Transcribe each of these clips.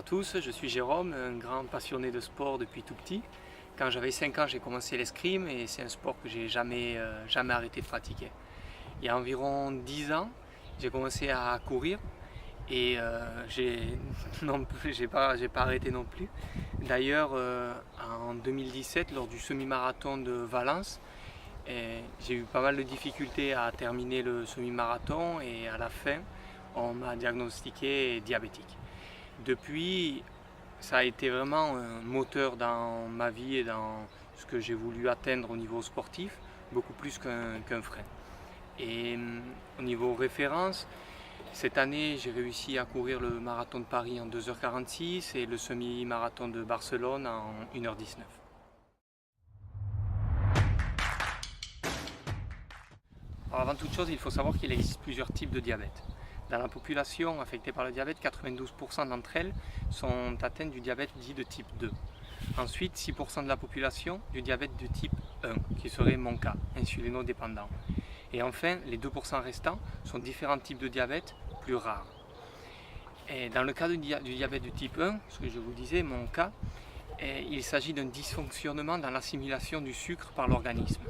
à tous, je suis Jérôme, un grand passionné de sport depuis tout petit. Quand j'avais 5 ans, j'ai commencé l'escrime et c'est un sport que j'ai jamais arrêté de pratiquer. Il y a environ 10 ans, j'ai commencé à courir et j'ai pas arrêté non plus. D'ailleurs, en 2017, lors du semi-marathon de Valence, j'ai eu pas mal de difficultés à terminer le semi-marathon et à la fin, on m'a diagnostiqué diabétique. Depuis, ça a été vraiment un moteur dans ma vie et dans ce que j'ai voulu atteindre au niveau sportif, beaucoup plus qu'un frein. Et au niveau référence, cette année j'ai réussi à courir le marathon de Paris en 2h46 et le semi-marathon de Barcelone en 1h19. Alors avant toute chose, il faut savoir qu'il existe plusieurs types de diabète. Dans la population affectée par le diabète, 92% d'entre elles sont atteintes du diabète dit de type 2. Ensuite, 6% de la population du diabète de type 1, qui serait mon cas, insulinodépendant. Et enfin, les 2% restants sont différents types de diabète plus rares. Et dans le cas du diabète de type 1, ce que je vous disais, mon cas, il s'agit d'un dysfonctionnement dans l'assimilation du sucre par l'organisme.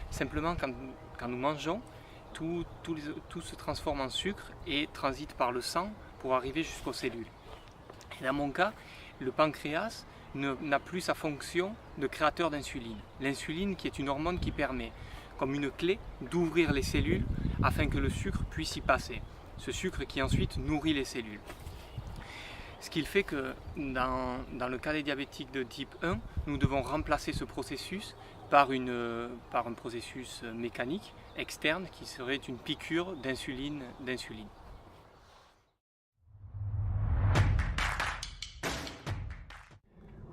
Simplement, quand nous mangeons, tout se transforme en sucre et transite par le sang pour arriver jusqu'aux cellules. Et dans mon cas, le pancréas n'a plus sa fonction de créateur d'insuline. L'insuline qui est une hormone qui permet, comme une clé, d'ouvrir les cellules afin que le sucre puisse y passer. Ce sucre qui ensuite nourrit les cellules. Ce qui fait que dans le cas des diabétiques de type 1, nous devons remplacer ce processus par un processus mécanique externe qui serait une piqûre d'insuline.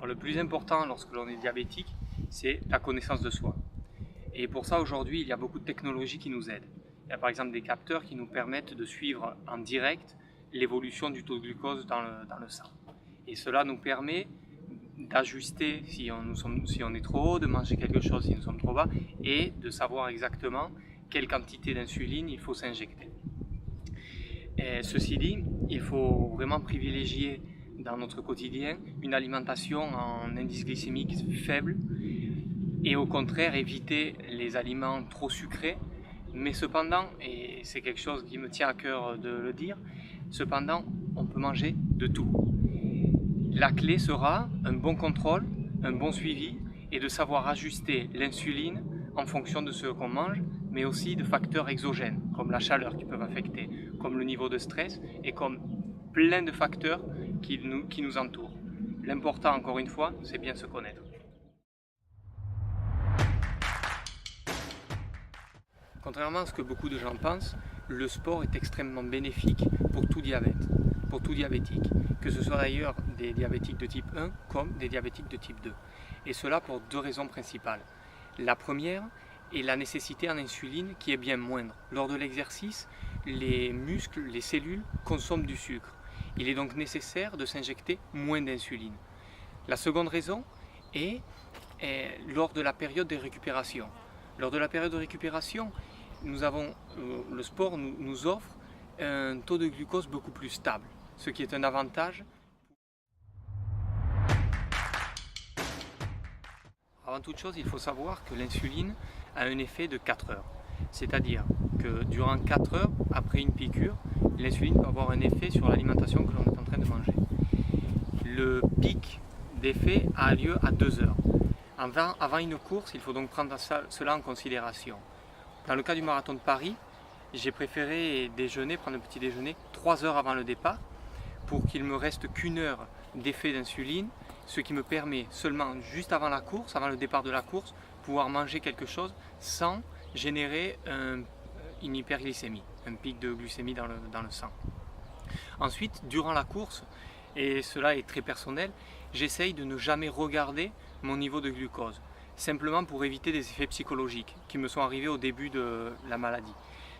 Le plus important lorsque l'on est diabétique, c'est la connaissance de soi. Et pour ça, aujourd'hui, il y a beaucoup de technologies qui nous aident. Il y a par exemple des capteurs qui nous permettent de suivre en direct l'évolution du taux de glucose dans le sang. Et cela nous permet d'ajuster si on est trop haut, de manger quelque chose si nous sommes trop bas et de savoir exactement quelle quantité d'insuline il faut s'injecter. Ceci dit, il faut vraiment privilégier dans notre quotidien une alimentation en indice glycémique faible et au contraire éviter les aliments trop sucrés. Mais cependant, et c'est quelque chose qui me tient à cœur de le dire, cependant on peut manger de tout. La clé sera un bon contrôle, un bon suivi et de savoir ajuster l'insuline en fonction de ce qu'on mange, mais aussi de facteurs exogènes comme la chaleur qui peuvent affecter, comme le niveau de stress et comme plein de facteurs qui nous entourent. L'important, encore une fois, c'est bien se connaître. Contrairement à ce que beaucoup de gens pensent, le sport est extrêmement bénéfique pour tout diabète, pour tout diabétique, que ce soit d'ailleurs des diabétiques de type 1 comme des diabétiques de type 2. Et cela pour deux raisons principales. La première est la nécessité en insuline qui est bien moindre. Lors de l'exercice, les muscles, les cellules consomment du sucre. Il est donc nécessaire de s'injecter moins d'insuline. La seconde raison est lors de la période de récupération. Lors de la période de récupération, le sport nous offre un taux de glucose beaucoup plus stable, ce qui est un avantage. Avant toute chose, il faut savoir que l'insuline a un effet de 4 heures. C'est-à-dire que durant 4 heures, après une piqûre, l'insuline peut avoir un effet sur l'alimentation que l'on est en train de manger. Le pic d'effet a lieu à 2 heures. Avant une course, il faut donc prendre cela en considération. Dans le cas du marathon de Paris, j'ai préféré prendre un petit déjeuner 3 heures avant le départ pour qu'il me reste qu'une heure d'effet d'insuline, ce qui me permet seulement juste avant la course, avant le départ de la course, pouvoir manger quelque chose sans générer une hyperglycémie, un pic de glycémie dans le sang. Ensuite, durant la course, et cela est très personnel, j'essaye de ne jamais regarder mon niveau de glucose, simplement pour éviter des effets psychologiques qui me sont arrivés au début de la maladie.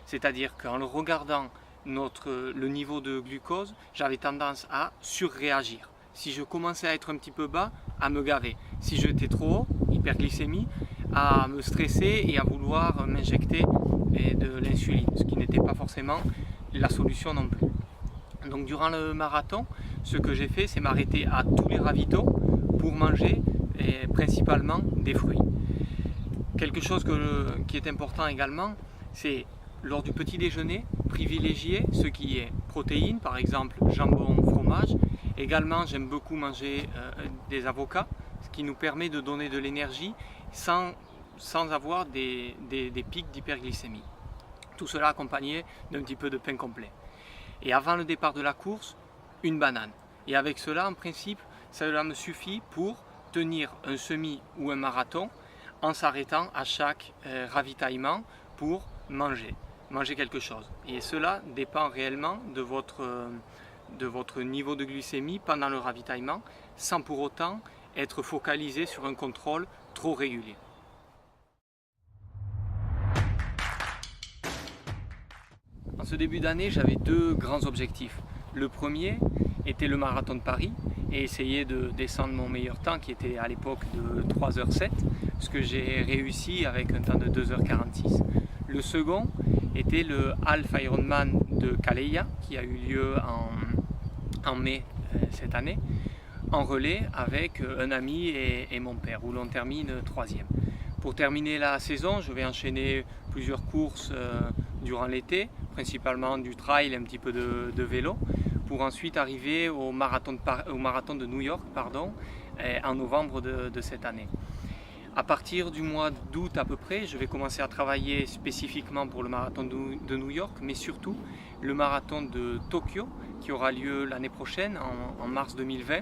C'est-à-dire qu'en le regardant le niveau de glucose, j'avais tendance à surréagir. Si je commençais à être un petit peu bas, à me gaver. Si j'étais trop haut, hyperglycémie, à me stresser et à vouloir m'injecter de l'insuline, ce qui n'était pas forcément la solution non plus. Donc durant le marathon, ce que j'ai fait, c'est m'arrêter à tous les ravitaux pour manger principalement des fruits. Quelque chose qui est important également, c'est lors du petit déjeuner, privilégier ce qui est protéines, par exemple jambon, fromage. Également, j'aime beaucoup manger des avocats, ce qui nous permet de donner de l'énergie sans avoir des pics d'hyperglycémie. Tout cela accompagné d'un petit peu de pain complet. Et avant le départ de la course, une banane. Et avec cela, en principe, cela me suffit pour tenir un semi ou un marathon en s'arrêtant à chaque ravitaillement pour manger quelque chose. Et cela dépend réellement de votre niveau de glycémie pendant le ravitaillement, sans pour autant être focalisé sur un contrôle trop régulier. En ce début d'année, j'avais deux grands objectifs. Le premier était le marathon de Paris et essayer de descendre mon meilleur temps qui était à l'époque de 3h07, ce que j'ai réussi avec un temps de 2h46. Le second était le Half Ironman de Calais qui a eu lieu en mai cette année, en relais avec un ami et mon père, où l'on termine troisième. Pour terminer la saison, je vais enchaîner plusieurs courses durant l'été, principalement du trail et un petit peu de vélo, pour ensuite arriver au marathon de New York en novembre de cette année. À partir du mois d'août à peu près, je vais commencer à travailler spécifiquement pour le marathon de New York, mais surtout le marathon de Tokyo qui aura lieu l'année prochaine, en mars 2020,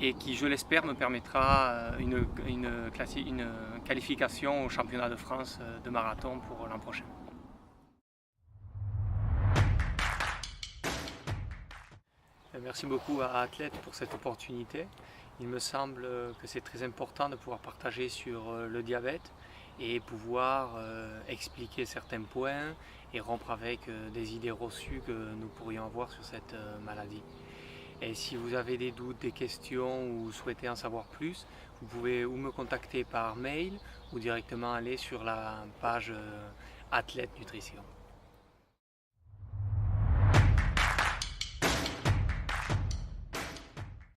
et qui, je l'espère, me permettra une qualification au championnat de France de marathon pour l'an prochain. Merci beaucoup à Athlète pour cette opportunité. Il me semble que c'est très important de pouvoir partager sur le diabète et pouvoir expliquer certains points et rompre avec des idées reçues que nous pourrions avoir sur cette maladie. Et si vous avez des doutes, des questions ou souhaitez en savoir plus, vous pouvez ou me contacter par mail ou directement aller sur la page Athlète Nutrition.